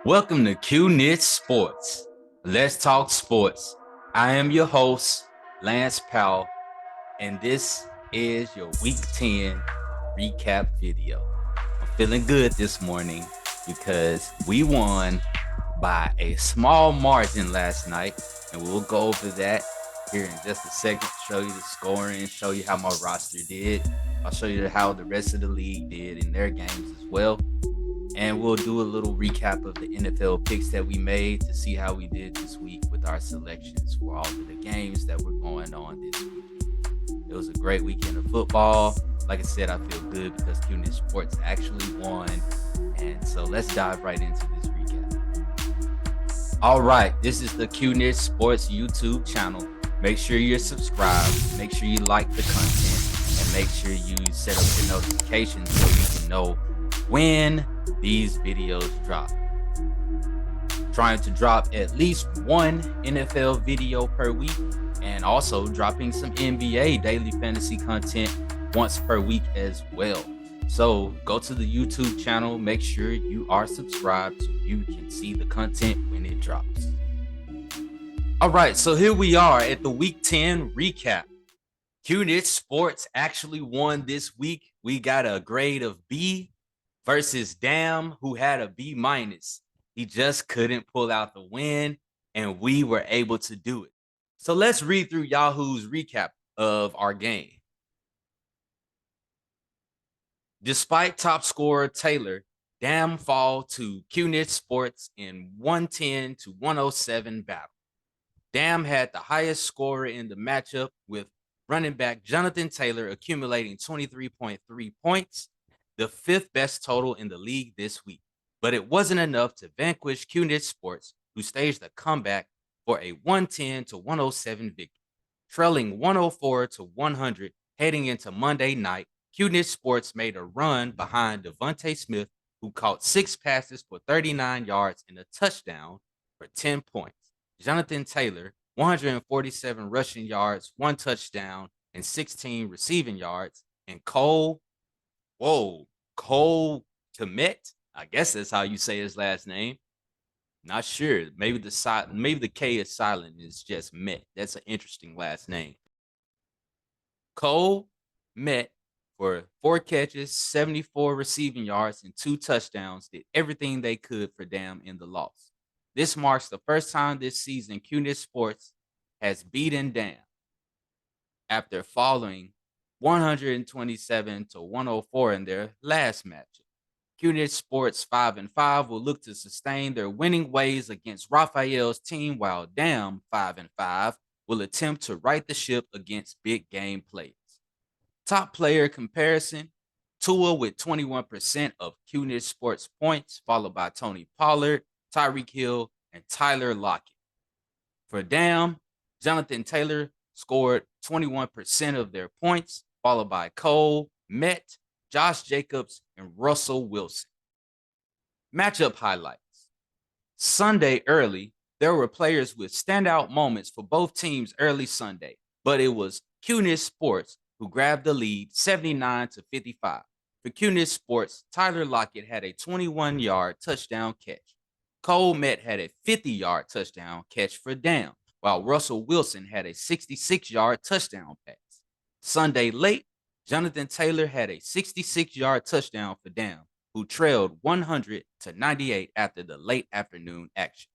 Welcome to QNIT Sports. Let's talk sports. I am your host, Lance Powell, and this is your Week 10 recap video. I'm feeling good this morning because we won by a small margin last night, and we'll go over that here in just a second, show you the scoring, show you how my roster did. I'll show you how the rest of the league did in their games as well. And we'll do a little recap of the NFL picks that we made to see how we did this week with our selections for all of the games that were going on this weekend. It was a great weekend of football. Like I said, I feel good because QNIT Sports actually won. And so let's dive right into this recap. All right, this is the QNIT Sports YouTube channel. Make sure you're subscribed. Make sure you like the content. And make sure you set up your notifications so you can know when these videos drop. Trying to drop at least one NFL video per week and also dropping some NBA daily fantasy content once per week as well. So go to the YouTube channel, make sure you are subscribed so you can see the content when it drops. All right, so here we are at the Week 10 recap. QNIT Sports actually won this week. We got a grade of B versus Dam, who had a B-. He just couldn't pull out the win, and we were able to do it. So let's read through Yahoo's recap of our game. Despite top scorer Taylor, Dam fall to QNIT Sports in 110 to 107 battle. Dam had the highest scorer in the matchup, with running back Jonathan Taylor accumulating 23.3 points, the fifth best total in the league this week. But it wasn't enough to vanquish QNIT Sports, who staged a comeback for a 110 to 107 victory. Trailing 104 to 100 heading into Monday night, QNIT Sports made a run behind Devontae Smith, who caught 6 passes for 39 yards and a touchdown for 10 points. Jonathan Taylor, 147 rushing yards, 1 touchdown, and 16 receiving yards. And Cole Kmet, I guess that's how you say his last name. Not sure. Maybe the K is silent. It's just Met. That's an interesting last name. Cole Met, for 4 catches, 74 receiving yards, and 2 touchdowns, did everything they could for Dam in the loss. This marks the first time this season QNIT Sports has beaten Dam after falling 127 to 104 in their last matchup. QNIT Sports 5-5 will look to sustain their winning ways against Raphael's team, while Dam 5-5 will attempt to right the ship against big game players. Top player comparison: Tua with 21% of QNIT Sports points, followed by Tony Pollard, Tyreek Hill, and Tyler Lockett. For Dam, Jonathan Taylor scored 21% of their points, followed by Cole Met, Josh Jacobs, and Russell Wilson. Matchup highlights: Sunday early, there were players with standout moments for both teams early Sunday, but it was QNIT Sports who grabbed the lead 79 to 55. For QNIT Sports, Tyler Lockett had a 21-yard touchdown catch. Cole Met had a 50-yard touchdown catch for Dam, while Russell Wilson had a 66-yard touchdown pass. Sunday late, Jonathan Taylor had a 66-yard touchdown for Dam, who trailed 100 to 98 after the late afternoon action.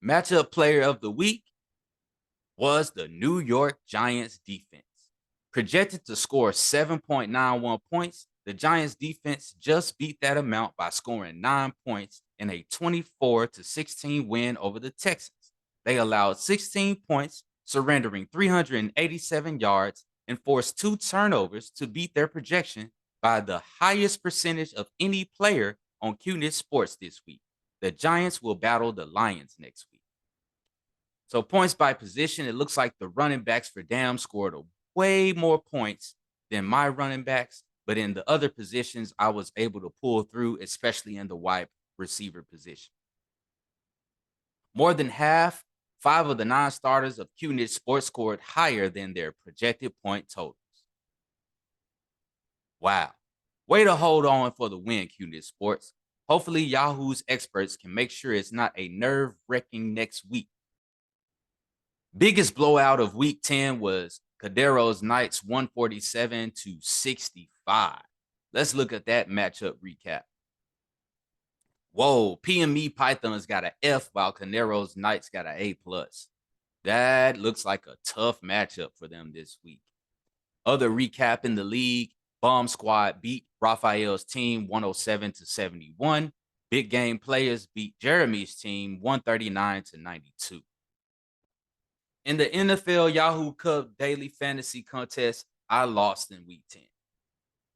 Matchup player of the week was the New York Giants defense. Projected to score 7.91 points, the Giants defense just beat that amount by scoring 9 points in a 24 to 16 win over the Texans. They allowed 16 points, surrendering 387 yards, and forced 2 turnovers to beat their projection by the highest percentage of any player on QNIT Sports this week. The Giants will battle the Lions next week. So points by position, it looks like the running backs for Dam scored way more points than my running backs, but in the other positions, I was able to pull through, especially in the wide receiver position. More than half, 5 of the 9 starters of QNIT Sports scored higher than their projected point totals. Wow. Way to hold on for the win, QNIT Sports. Hopefully, Yahoo's experts can make sure it's not a nerve-wracking next week. Biggest blowout of week 10 was Cadero's Knights 147-65. Let's look at that matchup recap. Whoa, PME Pythons got an F while Cadero's Knights got an A+. That looks like a tough matchup for them this week. Other recap in the league, Bomb Squad beat Raphael's team 107-71. Big Game Players beat Jeremy's team 139-92. In the NFL Yahoo Cup Daily Fantasy Contest, I lost in week 10.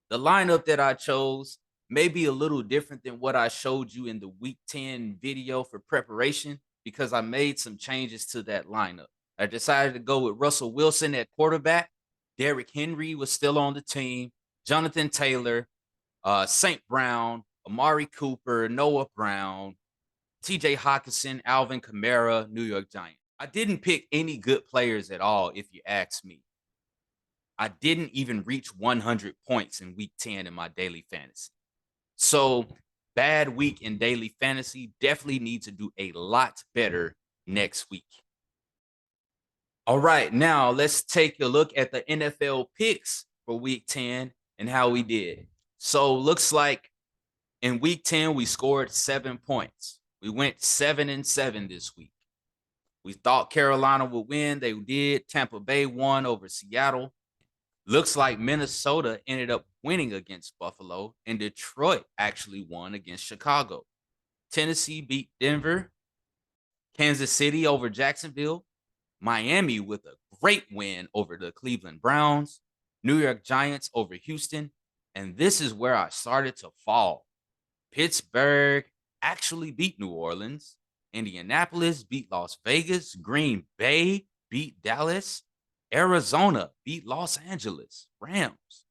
The lineup that I chose may be a little different than what I showed you in the week 10 video for preparation because I made some changes to that lineup. I decided to go with Russell Wilson at quarterback. Derrick Henry was still on the team. Jonathan Taylor, St. Brown, Amari Cooper, Noah Brown, TJ Hawkinson, Alvin Kamara, New York Giants. I didn't pick any good players at all, if you ask me. I didn't even reach 100 points in week 10 in my daily fantasy. So, bad week in daily fantasy. Definitely need to do a lot better next week. All right, now let's take a look at the NFL picks for week 10 and how we did. So, looks like in week 10, we scored 7 points. We went 7-7 this week. We thought Carolina would win. They did. Tampa Bay won over Seattle. Looks like Minnesota ended up winning against Buffalo, and Detroit actually won against Chicago. Tennessee beat Denver. Kansas City over Jacksonville. Miami with a great win over the Cleveland Browns. New York Giants over Houston. And this is where I started to fall. Pittsburgh actually beat New Orleans. Indianapolis beat Las Vegas. Green Bay beat Dallas. Arizona beat Los Angeles Rams.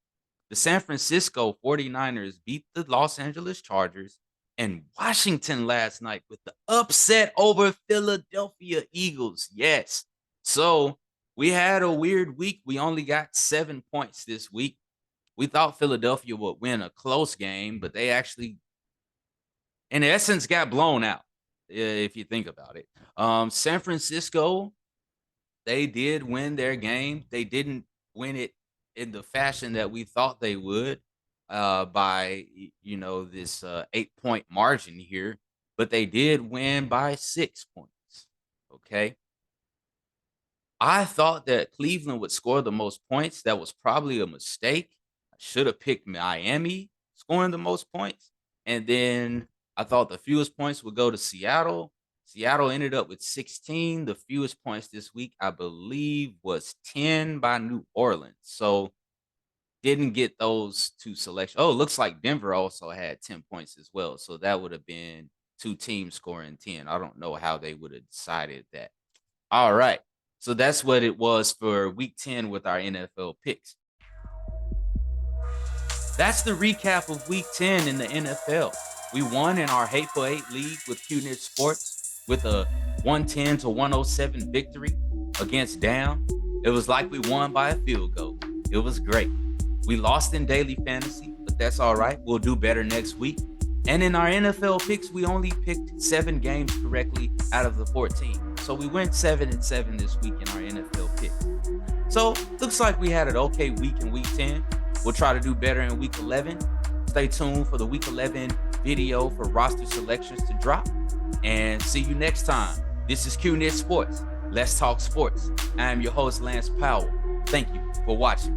The San Francisco 49ers beat the Los Angeles Chargers. And Washington last night with the upset over Philadelphia Eagles. Yes. So we had a weird week. We only got 7 points this week. We thought Philadelphia would win a close game, but they actually, in essence, got blown out, if you think about it. San Francisco, they did win their game. They didn't win it in the fashion that we thought they would by, this 8-point margin here. But they did win by 6 points, okay? I thought that Cleveland would score the most points. That was probably a mistake. I should have picked Miami scoring the most points. And then I thought the fewest points would go to Seattle. Seattle ended up with 16. The fewest points this week, I believe, was 10 by New Orleans. So didn't get those two selections. Oh, it looks like Denver also had 10 points as well. So that would have been 2 teams scoring 10. I don't know how they would have decided that. All right. So that's what it was for week 10 with our NFL picks. That's the recap of week 10 in the NFL. We won in our Hateful Eight League with QNIT Sports with a 110-107 victory against Dam. It was like we won by a field goal. It was great. We lost in daily fantasy, but that's all right. We'll do better next week. And in our NFL picks, we only picked 7 games correctly out of the 14. So we went 7-7 this week in our NFL pick. So looks like we had an okay week in week 10. We'll try to do better in week 11. Stay tuned for the week 11 video for roster selections to drop. And see you next time. This is QNIT Sports. Let's talk sports. I am your host, Lance Powell. Thank you for watching.